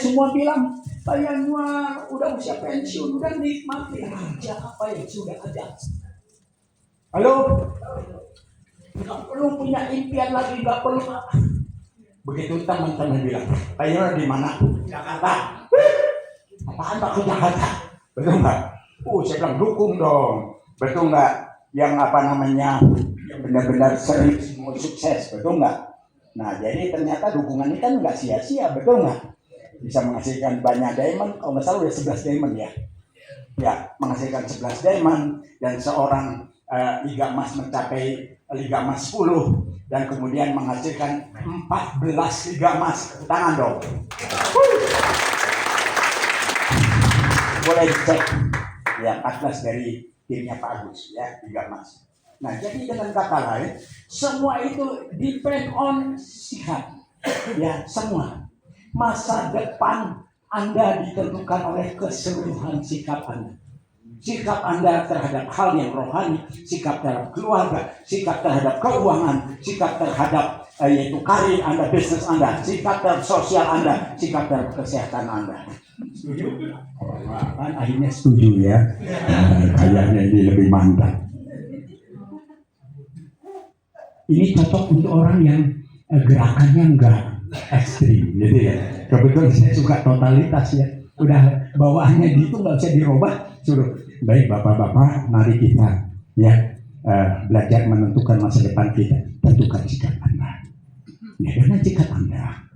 semua bilang, Pak Yanuar udah usia pensiun, udah nikmati aja apa yang sudah ada. Halo? Nggak perlu punya impian lagi, nggak perlu apa. Begitu teman-teman bilang, Pak Yanuar di mana? Jakarta. Apaan Pak ke Jakarta? Betul nggak? Saya bilang dukung dong. Betul nggak? Yang yang benar-benar serius mau sukses, betul nggak? Nah, jadi ternyata dukungan ini kan nggak sia-sia, betul nggak? Bisa menghasilkan banyak diamond, kalau nggak salah udah 11 diamond ya. Ya, menghasilkan 11 diamond dan seorang Liga Emas mencapai Liga Emas 10 dan kemudian menghasilkan 14 Liga Emas. Tangan dong. Boleh dicek. Ya, 14 dari timnya Pak Agus ya, Liga Emas. Nah, jadi dengan kata lain, semua itu depend on sikap. Ya, semua. Masa depan Anda ditentukan oleh keseluruhan sikap Anda. Sikap Anda terhadap hal yang rohani, sikap terhadap keluarga, sikap terhadap keuangan, sikap terhadap yaitu karir Anda, bisnis Anda, sikap terhadap sosial Anda, sikap terhadap kesehatan Anda. Setuju? Kan akhirnya setuju ya. Kayaknya ini lebih mantap. Ini cocok untuk orang yang gerakannya enggak ekstrim, gitu ya. Kebetulan saya suka totalitas ya. Udah bawaannya gitu nggak bisa dirubah. Suruh, baik bapak-bapak, mari kita ya belajar menentukan masa depan kita. Tentukan sikap Anda. Ya, dengan sikap Anda,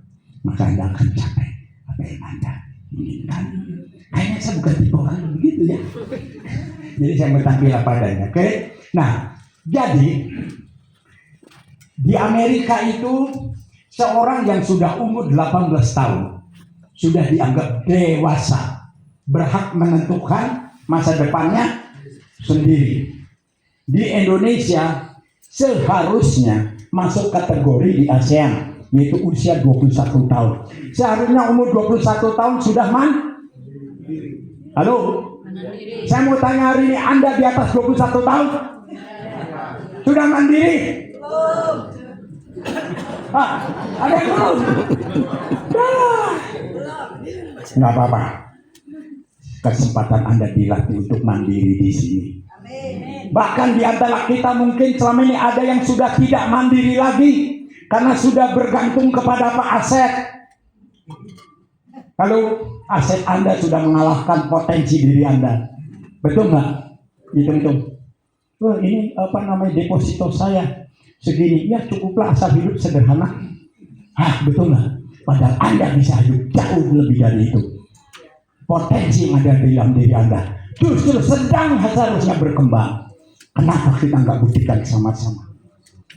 maka Anda akan capai apa yang Anda inginkan. Kayaknya saya bukan tipe orang begitu ya. Jadi saya bertampil apa adanya. Oke? Nah, jadi di Amerika itu seorang yang sudah umur 18 tahun sudah dianggap dewasa, berhak menentukan masa depannya sendiri. Di Indonesia seharusnya masuk kategori di ASEAN, yaitu usia 21 tahun. Seharusnya umur 21 tahun sudah Halo? Saya mau tanya hari ini, Anda di atas 21 tahun? Sudah mandiri? Ada yang belum? Nggak apa-apa. Kesempatan Anda dilatih untuk mandiri di sini. Bahkan di antara kita mungkin selama ini ada yang sudah tidak mandiri lagi karena sudah bergantung kepada Pak Aset. Kalau aset Anda sudah mengalahkan potensi diri Anda, betul nggak? Hitung-hitung. Ini deposito saya segini, ya cukuplah asal hidup sederhana. Betul nggak? Padahal Anda bisa hidup jauh lebih dari itu. Potensi yang ada di dalam diri Anda justru sedang seharusnya berkembang. Kenapa kita nggak buktikan sama-sama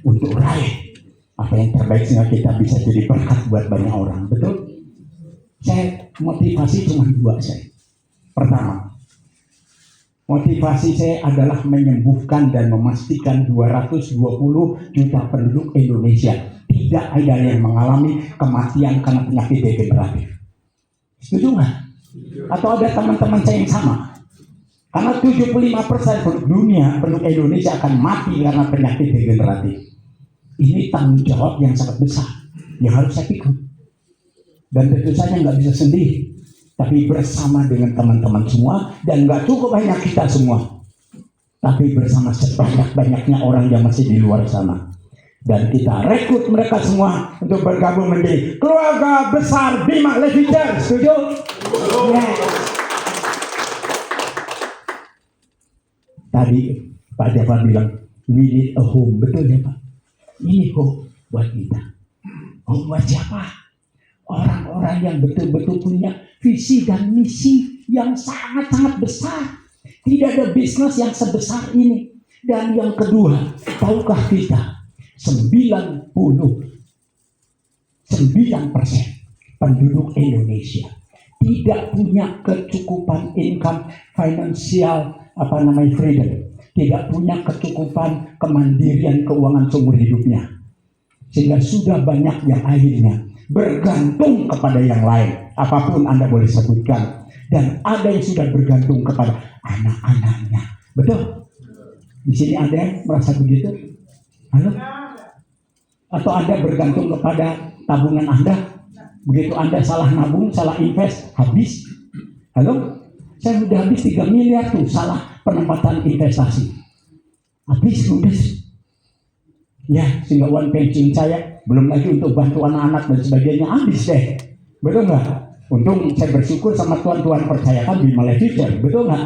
untuk raih apa yang terbaik sehingga kita bisa jadi berkat buat banyak orang, betul? Saya motivasi cuma dua saya. Pertama, motivasi saya adalah menyembuhkan dan memastikan 220 juta penduduk Indonesia tidak ada yang mengalami kematian karena penyakit degeneratif. Setuju nggak? Atau ada teman-teman saya yang sama? Karena 75% penduduk dunia, penduduk Indonesia akan mati karena penyakit degeneratif. Ini tanggung jawab yang sangat besar yang harus saya pikul. Dan tentu saja nggak bisa sendiri, tapi bersama dengan teman-teman semua, dan nggak cukup hanya kita semua, tapi bersama sebanyak-banyaknya orang yang masih di luar sana. Dan kita rekrut mereka semua untuk bergabung menjadi keluarga besar Bima Levi Church. Setuju? Yes. Tadi Pak Jafar bilang, we need a home. Betul ya Pak? Ini home buat kita. Home buat siapa? Orang-orang yang betul-betul punya visi dan misi yang sangat-sangat besar. Tidak ada bisnis yang sebesar ini. Dan yang kedua, tahukah kita 99% penduduk Indonesia tidak punya kecukupan income financial freedom, tidak punya kecukupan kemandirian keuangan seumur hidupnya, sehingga sudah banyak yang akhirnya bergantung kepada yang lain, apapun Anda boleh sebutkan, dan ada yang sudah bergantung kepada anak-anaknya. Betul? Di sini ada yang merasa begitu? Halo? Atau Anda bergantung kepada tabungan Anda? Begitu Anda salah nabung, salah invest, habis. Halo? Saya udah habis 3 miliar tuh, salah penempatan investasi. Habis, ludes. Ya, sehingga uang pensiun saya, belum lagi untuk bantu anak-anak dan sebagainya, habis deh. Betul nggak? Untung saya bersyukur sama Tuhan percayakan di Life Future. Betul nggak?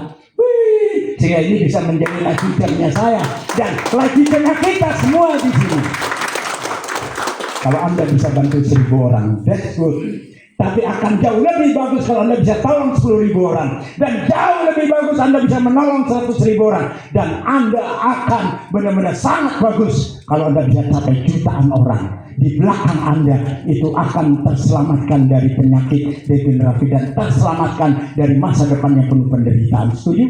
Sehingga ini bisa menjadi life future-nya saya dan life future-nya kita semua di sini. Kalau Anda bisa bantu 1.000 orang, that's good. Tapi akan jauh lebih bagus kalau Anda bisa tolong 10.000 orang. Dan jauh lebih bagus Anda bisa menolong 100.000 orang. Dan Anda akan benar-benar sangat bagus kalau Anda bisa capai jutaan orang. Di belakang Anda itu akan terselamatkan dari penyakit degeneratif dan terselamatkan dari masa depan yang penuh penderitaan. Setuju?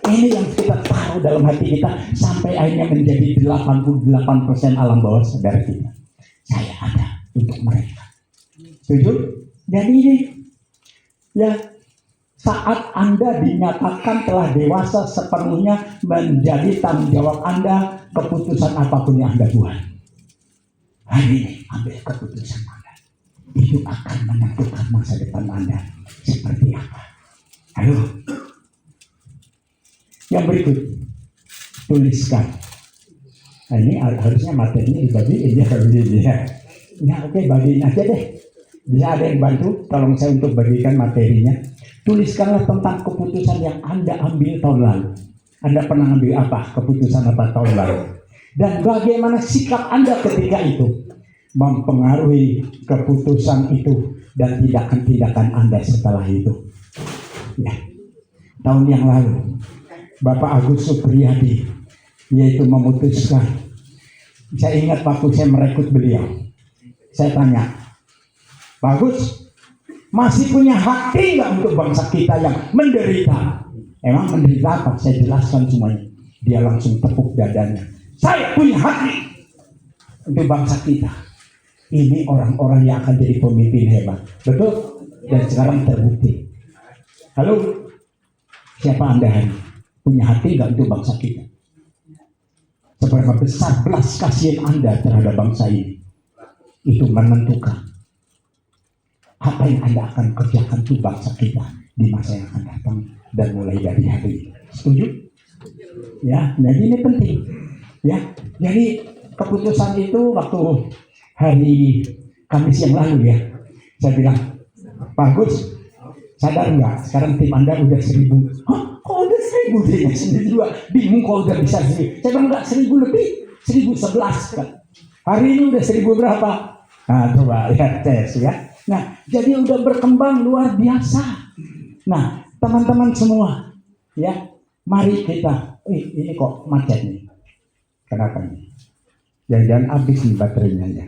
Ini yang kita taruh dalam hati kita sampai akhirnya menjadi 88% alam bawah sadar kita. Saya ada untuk mereka. Setuju? Jadi ini ya, saat Anda dinyatakan telah dewasa sepenuhnya menjadi tanggung jawab Anda, keputusan apapun yang Anda buat. Hari ini ambil keputusan Anda. Itu akan menentukan masa depan Anda seperti apa. Ayo. Yang berikut, tuliskan. Nah, ini harusnya materinya dibagiin ya kalau begini ya. Ya oke, bagiin aja deh. Bisa ada yang bantu, tolong saya untuk bagikan materinya. Tuliskanlah tentang keputusan yang Anda ambil tahun lalu. Anda pernah ambil apa? Keputusan apa tahun lalu? Dan bagaimana sikap Anda ketika itu mempengaruhi keputusan itu dan tindakan-tindakan Anda setelah itu. Ya, tahun yang lalu Bapak Agus Supriyadi yaitu memutuskan. Saya ingat waktu saya merekrut beliau, saya tanya, Pak Agus masih punya hati nggak untuk bangsa kita yang menderita? Emang menderita apa? Saya jelaskan semuanya. Dia langsung tepuk dadanya. Saya punya hati untuk bangsa kita. Ini orang-orang yang akan jadi pemimpin hebat. Betul? Dan sekarang terbukti. Halo? Siapa Anda hari ini? Punya hati nggak untuk bangsa kita? Seberapa besar belas kasihan Anda terhadap bangsa ini? Itu menentukan apa yang Anda akan kerjakan untuk bangsa kita di masa yang akan datang dan mulai dari hari ini. Setuju? Ya, jadi ini penting. Ya, jadi keputusan itu waktu hari Kamis yang lalu ya, saya bilang, Pak Agus, sadar nggak? Sekarang tim Anda udah 1.000. Hah? Kok udah 1.000 dia sendiri juga bingung kok udah bisa 1.000. Saya bilang nggak 1.000 lebih, 1.011 kan. Hari ini udah 1.000 berapa? Nah coba lihat tes ya. Nah jadi udah berkembang luar biasa. Nah teman-teman semua ya, mari kita. Ini kok macet nih. Kenapa nih? Jangan habis nih baterainya ya.